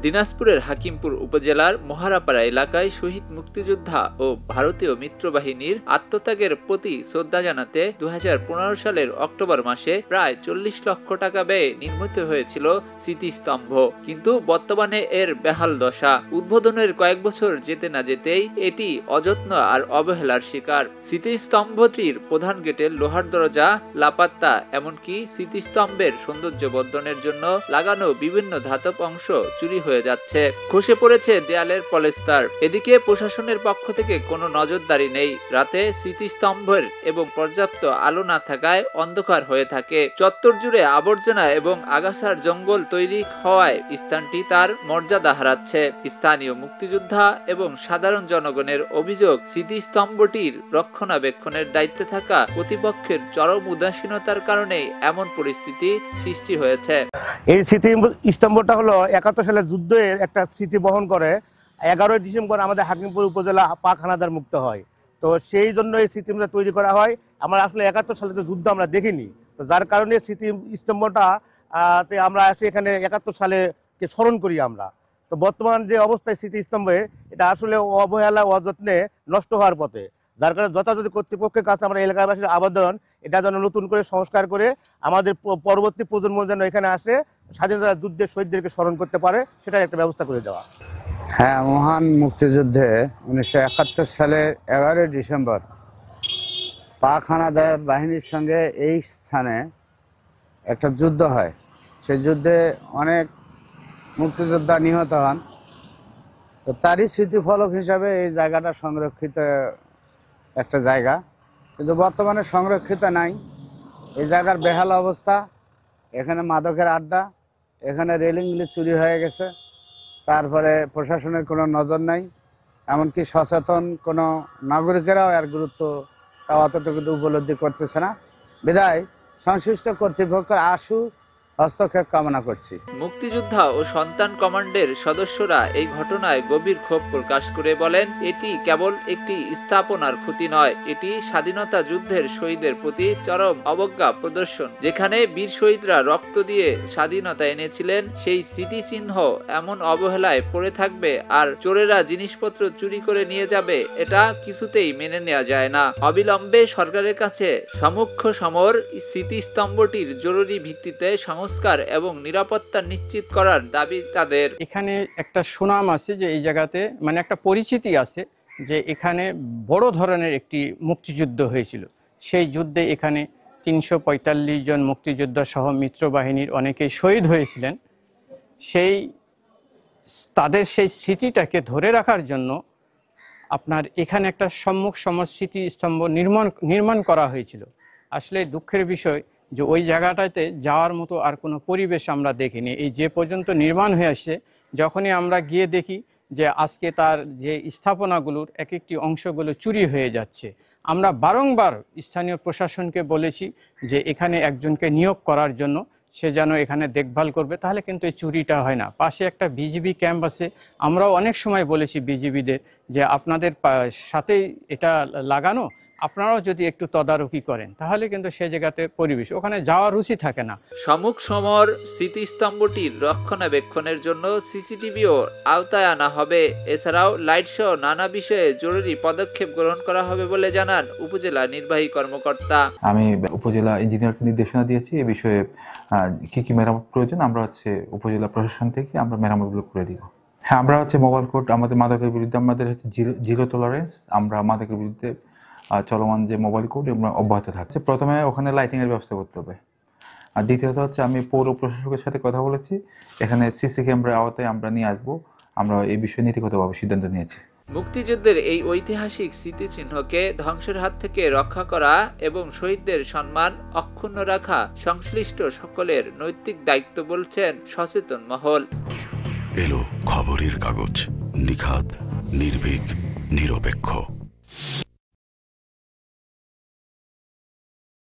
দিনাজপুরের হাকিমপুর উপজেলার মহারাপাড়া এলাকায় শহীদ মুক্তিযোদ্ধা ও ভারতীয় মিত্রবাহিনীর আত্মত্যাগের প্রতি শ্রদ্ধা জানাতে 2015 সালের অক্টোবর মাসে প্রায় 40 লক্ষ টাকা ব্যয়ে নির্মিত হয়েছিল স্মৃতিস্তম্ভ। কিন্তু বর্তমানে এর বেহাল দশা। উদ্বোধনের কয়েক বছর যেতে না যেতেই এটি অযত্ন আর অবহেলার শিকার। স্মৃতিস্তম্ভটির প্রধান গেটের লোহার দরজা লাপাত্তা, এমনকি স্মৃতিস্তম্ভের সৌন্দর্য বর্ধনের জন্য লাগানো বিভিন্ন ধাতব অংশ চুরি হয়ে যাচ্ছে। খসে পড়েছে দেয়ালের পলেস্তার। এদিকে প্রশাসনের পক্ষ থেকে কোনো নজরদারি নেই। রাতে স্মৃতিস্তম্ভের এবং পর্যাপ্ত আলো না থাকায় অন্ধকার হয়ে থাকে। চত্বর জুড়ে আবর্জনা এবং আগাছার জঙ্গল তৈরি হওয়ায় স্থানটি তার মর্যাদা হারাচ্ছে। স্থানীয় মুক্তিযোদ্ধা এবং সাধারণ জনগণের অভিযোগ, স্মৃতিস্তম্ভটির রক্ষণাবেক্ষণের দায়িত্বে থাকা কর্তৃপক্ষের চরম উদাসীনতার কারণে এমন পরিস্থিতি সৃষ্টি হয়েছে। এই স্মৃতিস্তম্ভটা হলো 71 সালের যুদ্ধের একটা স্মৃতি বহন করে। 11 ডিসেম্বর আমাদের হাকিমপুর উপজেলা পাক হানাদার মুক্ত হয়। তো সেই জন্য এই স্মৃতিস্তম্ভটা তৈরি করা হয়। আমরা আসলে 71 সালে তো যুদ্ধ আমরা দেখিনি, তো যার কারণে স্মৃতিস্তম্ভটা আমরা এখানে 71 সালে স্মরণ করি আমরা। তো বর্তমান যে অবস্থায় স্মৃতিস্তম্ভে, এটা আসলে অবহেলা অযত্নে নষ্ট হওয়ার পথে, যার কারণে যথাযথ কর্তৃপক্ষের কাছে আমরা এলাকাবাসীর আবেদন, এটা যেন নতুন করে সংস্কার করে আমাদের পরবর্তী প্রজন্ম যেন এখানে আসে স্বাধীনতা যুদ্ধের শহীদদেরকে স্মরণ করতে পারে, সেটার একটা ব্যবস্থা করে দেওয়া। হ্যাঁ, মহান মুক্তিযুদ্ধে 1971 সালের 11 ডিসেম্বর পাক হানাদার বাহিনীর সঙ্গে এই স্থানে একটা যুদ্ধ হয়। সেই যুদ্ধে অনেক মুক্তিযোদ্ধা নিহত হন। তো তারই স্মৃতিফলক হিসাবে এই জায়গাটা সংরক্ষিত একটা জায়গা, কিন্তু বর্তমানে সংরক্ষিত নাই। এই জায়গার বেহাল অবস্থা, এখানে মাদকের আড্ডা, এখানে রেলিংগুলি চুরি হয়ে গেছে। তারপরে প্রশাসনের কোনো নজর নাই, এমনকি সচেতন কোনো নাগরিকেরাও এর গুরুত্ব অতটুকু উপলব্ধি করতেছে না। বিধায় সংশ্লিষ্ট কর্তৃপক্ষের আশু হস্তক্ষেপ কামনা করছি। মুক্তিযোদ্ধা ও সন্তান কমান্ডের সদস্যরা এই ঘটনায় গভীর ক্ষোভ প্রকাশ করে বলেন, এটি কেবল একটি স্থাপনার ক্ষতি নয়, এটি স্বাধীনতা যুদ্ধের শহীদের প্রতি চরম অবজ্ঞা প্রদর্শন। যেখানে বীর শহীদরা রক্ত দিয়ে স্বাধীনতা এনেছিলেন, সেই স্মৃতিচিহ্ন এমন অবহেলায় পড়ে থাকবে আর চোরেরা জিনিসপত্র চুরি করে নিয়ে যাবে, এটা কিছুতেই মেনে নেওয়া যায় না। অবিলম্বে সরকারের কাছে সমুখ্য সমর স্মৃতিস্তম্ভটির জরুরি ভিত্তিতে সংস্কার এবং নিরাপত্তা নিশ্চিত করার দাবি তাদের। এখানে একটা সুনাম আছে যে এই জায়গাতে একটা পরিচিতি আছে যে এখানে বড় ধরনের একটি মুক্তিযুদ্ধ হয়েছিল। সেই যুদ্ধে এখানে 345 জন মুক্তিযোদ্ধা সহ মিত্রবাহিনীর অনেকেই শহীদ হয়েছিলেন। তাদের সেই স্মৃতিটাকে ধরে রাখার জন্য আপনার এখানে একটা সম্মুখ সমর স্মৃতিস্তম্ভ নির্মাণ করা হয়েছিল। আসলে দুঃখের বিষয় যে ওই জায়গাটাতে যাওয়ার মতো আর কোনো পরিবেশ আমরা দেখিনি। এই যে পর্যন্ত নির্মাণ হয়ে আসছে, যখনই আমরা গিয়ে দেখি যে আজকে তার যে স্থাপনাগুলোর এক একটি অংশগুলো চুরি হয়ে যাচ্ছে। আমরা বারংবার স্থানীয় প্রশাসনকে বলেছি যে এখানে একজনকে নিয়োগ করার জন্য, সে যেন এখানে দেখভাল করবে, তাহলে কিন্তু এই চুরিটা হয় না। পাশে একটা বিজিবি ক্যাম্প আছে, আমরাও অনেক সময় বলেছি বিজিবিদের যে আপনাদের সাথেই এটা লাগানো, আপনারাও যদি একটু তদারকি করেন তাহলে কিন্তু সে জায়গাতে পরিবেশ ওখানে যাওয়ার রুচি থাকে না। সমুখ সমর স্মৃতিস্তম্ভটির রক্ষণাবেক্ষণের জন্য সিসিটিভিও আওতায় আনা হবে। এছাড়াও লাইট সহ নানা বিষয়ে জরুরি পদক্ষেপ গ্রহণ করা হবে বলে জানান উপজেলা নির্বাহী কর্মকর্তা। আমি উপজেলা ইঞ্জিনিয়ারকে নির্দেশনা দিয়েছি এ বিষয়ে কি কি মেরামত প্রয়োজন আমরা উপজেলা প্রশাসন থেকে আমরা মেরামতগুলো করে দিব। হ্যাঁ, আমরা মোবাইল কোর্ট, আমাদের মাদকের বিরুদ্ধে আমাদের জিরো টলারেন্স, আমরা মাদকের বিরুদ্ধে চলমান যে মোবাইল কোড অব্যাহত থাকছে। প্রথমে ওখানে লাইটিং এর ব্যবস্থা করতে হবে, আর দ্বিতীয়ত আমি পৌর প্রশাসকের সাথে কথা বলেছি, এখানে সিসি ক্যামেরার আওতায় আমরা নিয়ে আসবো। আমরা এই বিষয়ে নীতিগতভাবে সিদ্ধান্ত নিয়েছি। মুক্তিযুদ্ধের এই ঐতিহাসিক স্মৃতিচিহ্নকে ধ্বংসের হাত থেকে রক্ষা করা এবং শহীদদের সম্মান অক্ষুণ্ণ রাখা সংশ্লিষ্ট সকলের নৈতিক দায়িত্ব বলছেন সচেতন মহল। এলো খবরের কাগজ, নিখাদ, নির্ভীক, নিরপেক্ষ।